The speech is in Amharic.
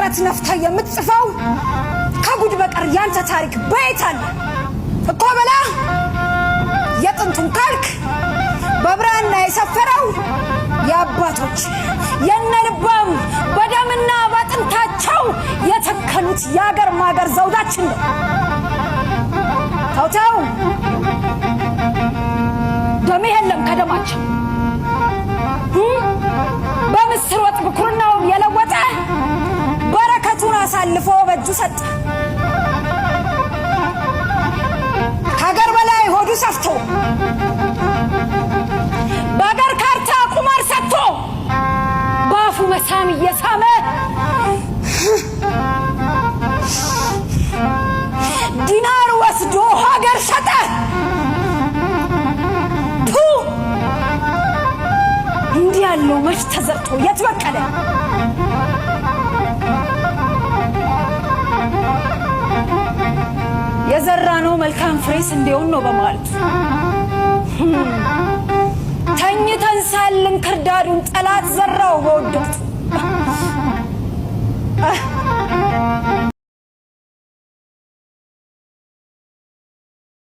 ደረት ነፍታ የምትጽፈው ከጉድ በቀር ያንተ ታሪክ በየት አለ እኮ በላ የጥንቱን ካልክ በብራና የሰፈረው የአባቶች የነልባም በደምና ባጥንታቸው የተከሉት ያገር ማገር ዘውዳችን ነው። ታውታው ደም የለም ከደማቸው በምስር ወጥ ብኩርናው የለወጠ በረከቱን አሳልፎ በእጁ ሰጠ። ሀገር በላይ ሆዱ ሰፍቶ በአገር ካርታ ቁማር ሰጥቶ ባፉ መሳም እየሳመ ዲናር ወስዶ ሀገር ሸጠ። እንዲህ ያለው መች ተዘርቶ የት በቀለ? የዘራነው መልካም ፍሬስ እንዲሆን ነው በማለት ተኝተን ሳልን ክርዳዱን ጠላት ዘራው በውድቅቱ